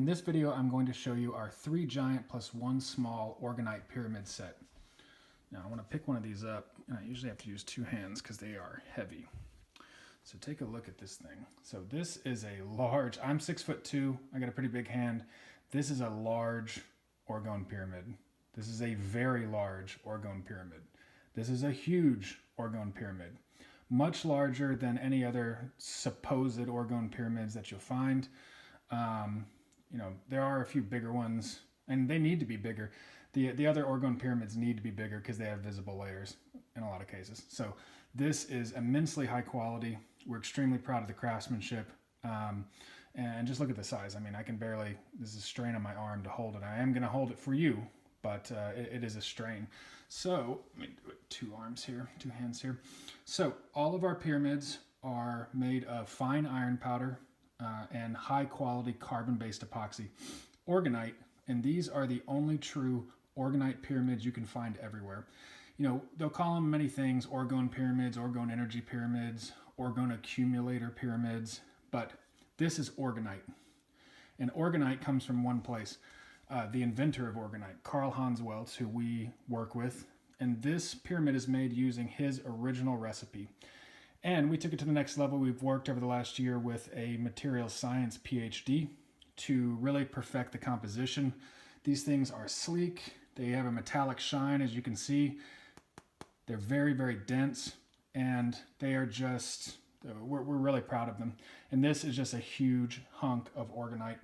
In this video, I'm going to show you our 3 giant plus 1 small Orgonite Pyramid Set. Now I want to pick one of these up, and I usually have to use 2 hands because they are heavy. So take a look at this thing. So this is a large, I'm 6'2", I got a pretty big hand. This is a large Orgone Pyramid. This is a very large Orgone Pyramid. This is a huge Orgone Pyramid. Much larger than any other supposed Orgone Pyramids that you'll find. You know, there are a few bigger ones, and they need to be bigger. The other Orgone Pyramids need to be bigger because they have visible layers in a lot of cases. So this is immensely high quality. We're extremely proud of the craftsmanship. And just look at the size. I mean, I can barely, this is a strain on my arm to hold it. I am going to hold it for you, but it is a strain. So let me do it 2 arms here, 2 hands here. So all of our pyramids are made of fine iron powder and high quality carbon-based epoxy. Orgonite, and these are the only true Orgonite pyramids you can find everywhere. You know, they'll call them many things: Orgone pyramids, Orgone energy pyramids, Orgone accumulator pyramids, but this is Orgonite. And Orgonite comes from one place, the inventor of Orgonite, Karl Hans Welz, who we work with. And this pyramid is made using his original recipe. And we took it to the next level. We've worked over the last year with a materials science PhD to really perfect the composition. These things are sleek. They have a metallic shine, as you can see. They're very, very dense, and they are just, we're really proud of them. And this is just a huge hunk of Orgonite.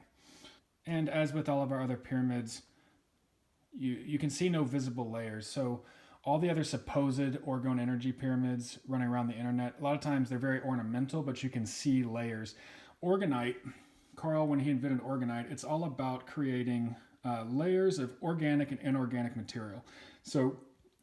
And as with all of our other pyramids, you can see no visible layers. So all the other supposed Orgone energy pyramids running around the internet, a lot of times they're very ornamental, but you can see layers. Orgonite, Karl, when he invented Orgonite, it's all about creating layers of organic and inorganic material. So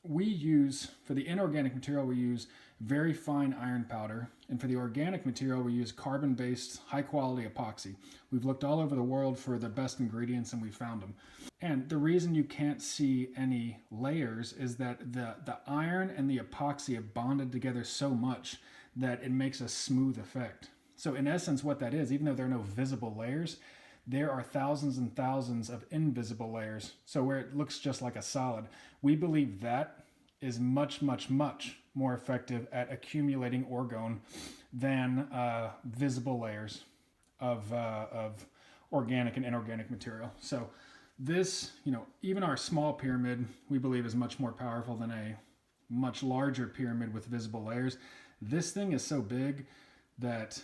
we use, for the inorganic material, we use very fine iron powder. And for the organic material, we use carbon-based, high-quality epoxy. We've looked all over the world for the best ingredients, and we found them. And the reason you can't see any layers is that the iron and the epoxy have bonded together so much that it makes a smooth effect. So in essence, what that is, even though there are no visible layers, there are thousands and thousands of invisible layers. So where it looks just like a solid, we believe that is much, much, much more effective at accumulating orgone than visible layers of organic and inorganic material. So this, you know, even our small pyramid, we believe is much more powerful than a much larger pyramid with visible layers. This thing is so big that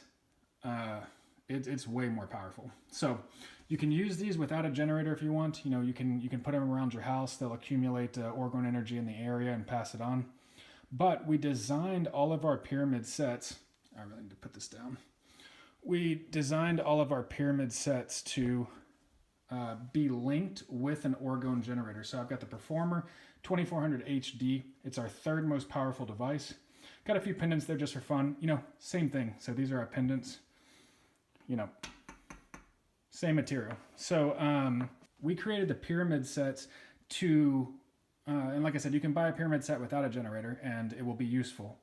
it's way more powerful. So you can use these without a generator if you want. You know, you can put them around your house. They'll accumulate Orgone energy in the area and pass it on. But we designed all of our pyramid sets. I really need to put this down. We designed all of our pyramid sets to be linked with an Orgone generator. So I've got the Performer 2400 HD. It's our 3rd most powerful device. Got a few pendants there just for fun. You know, same thing. So these are our pendants. You know, same material. So we created the pyramid sets to, and like I said, you can buy a pyramid set without a generator and it will be useful.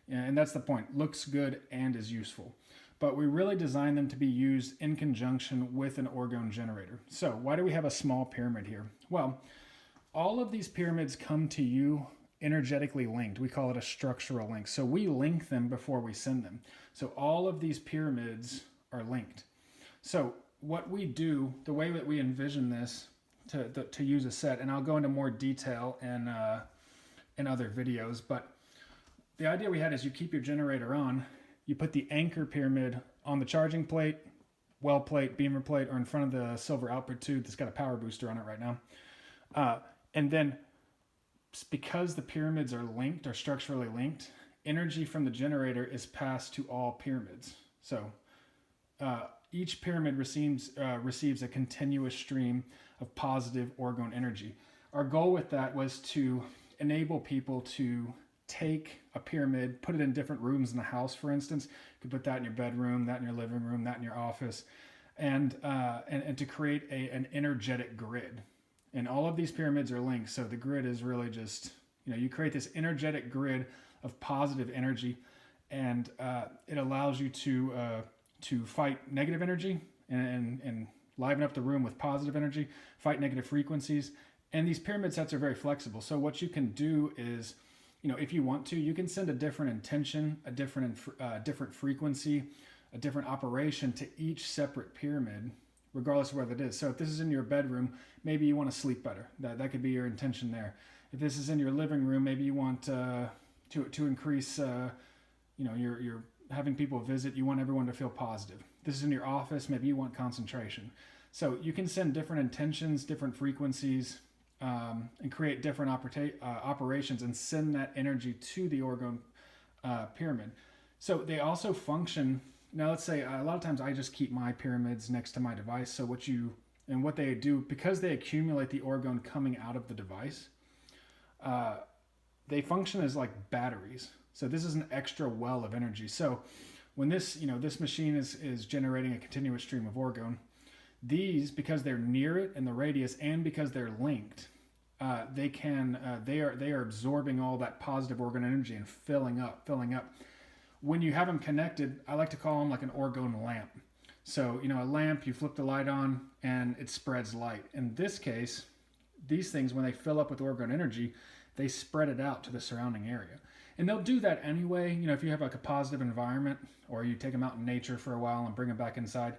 And that's the point. Looks good and is useful. But we really designed them to be used in conjunction with an Orgone generator. So why do we have a small pyramid here? Well, all of these pyramids come to you energetically linked. We call it a structural link. So we link them before we send them. So all of these pyramids are linked. So what we do, the way that we envision this to use a set, and I'll go into more detail in other videos, but the idea we had is you keep your generator on, you put the anchor pyramid on the charging plate, well plate, beamer plate, or in front of the silver output tube that's got a power booster on it right now. And then because the pyramids are linked, or structurally linked, energy from the generator is passed to all pyramids. So each pyramid receives a continuous stream of positive Orgone energy. Our goal with that was to enable people to take a pyramid, put it in different rooms in the house, for instance. You could put that in your bedroom, that in your living room, that in your office, and to create an energetic grid. And all of these pyramids are linked, so the grid is really just, you know, you create this energetic grid of positive energy, and it allows you to fight negative energy and liven up the room with positive energy, fight negative frequencies. And these pyramid sets are very flexible. So what you can do is, if you want to, you can send a different intention, a different frequency, a different operation to each separate pyramid, regardless of whether it is. So if this is in your bedroom, maybe you want to sleep better. That could be your intention there. If this is in your living room, maybe you want to increase, you're having people visit. You want everyone to feel positive. This is in your office. Maybe you want concentration. So you can send different intentions, different frequencies, and create different operations and send that energy to the Orgone pyramid. So they also function. Now, let's say a lot of times I just keep my pyramids next to my device. So what they do, because they accumulate the orgone coming out of the device, they function as like batteries. So this is an extra well of energy. So when this machine is generating a continuous stream of orgone, these, because they're near it in the radius and because they're linked, they are absorbing all that positive orgone energy and filling up. When you have them connected, I like to call them like an orgone lamp. So, a lamp, you flip the light on and it spreads light. In this case, these things, when they fill up with orgone energy, they spread it out to the surrounding area. And they'll do that anyway. If you have like a positive environment, or you take them out in nature for a while and bring them back inside,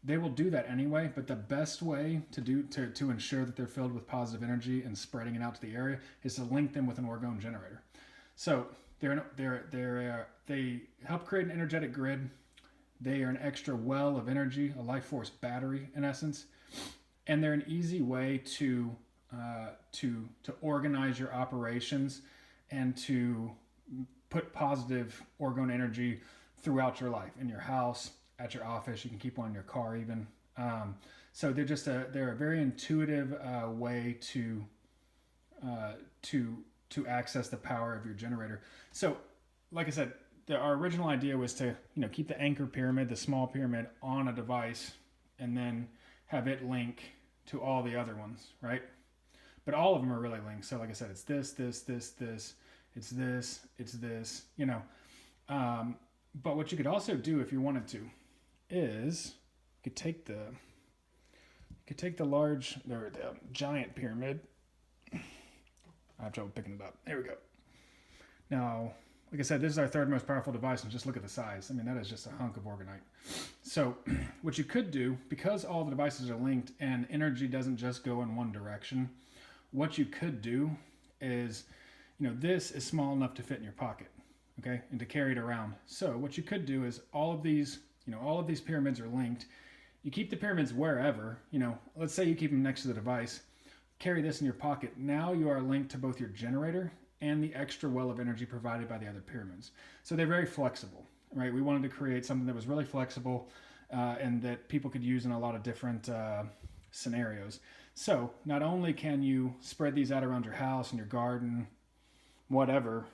they will do that anyway. But the best way to ensure that they're filled with positive energy and spreading it out to the area is to link them with an Orgone generator. So they help create an energetic grid. They are an extra well of energy, a life force battery in essence, and they're an easy way to organize your operations and to put positive orgone energy throughout your life, in your house, at your office. You can keep one in your car even. So they're a very intuitive way to access the power of your generator. So, like I said, our original idea was to keep the anchor pyramid, the small pyramid, on a device, and then have it link to all the other ones, right? But all of them are really linked. So, like I said, it's this, it's this, it's this. But what you could also do if you wanted to is you could take the giant pyramid. I have trouble picking it up. There we go. Now, like I said, this is our third most powerful device, and just look at the size. I mean, that is just a hunk of orgonite. So what you could do, because all the devices are linked and energy doesn't just go in one direction, what you could do is, this is small enough to fit in your pocket, okay, and to carry it around. So what you could do is all of these pyramids are linked. You keep the pyramids wherever, let's say you keep them next to the device, carry this in your pocket. Now you are linked to both your generator and the extra well of energy provided by the other pyramids. So they're very flexible, right? We wanted to create something that was really flexible and that people could use in a lot of different scenarios. So not only can you spread these out around your house and your garden, whatever,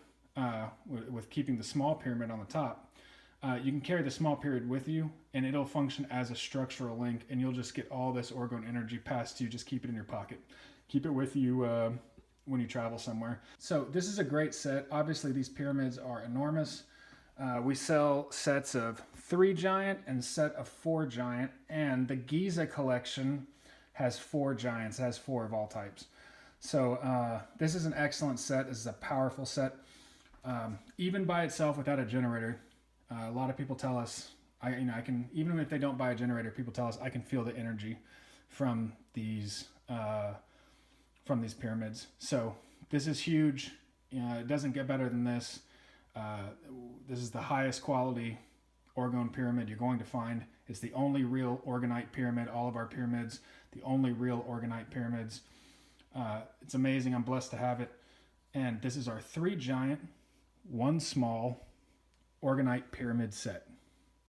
with keeping the small pyramid on the top, you can carry the small pyramid with you and it'll function as a structural link, and you'll just get all this orgone energy passed to you. Just keep it in your pocket. Keep it with you when you travel somewhere. So this is a great set. Obviously these pyramids are enormous. We sell sets of 3 giant and set of 4 giant, and the Giza collection has 4 giants, has 4 of all types. So this is an excellent set. This is a powerful set. Even by itself without a generator, a lot of people tell us, I can, even if they don't buy a generator, people tell us I can feel the energy from these pyramids. So this is huge. It doesn't get better than this. This is the highest quality Orgone pyramid you're going to find. It's the only real Orgonite pyramid. All of our pyramids, the only real Orgonite pyramids. It's amazing. I'm blessed to have it. And this is our 3 giant, 1 small Orgonite pyramid set.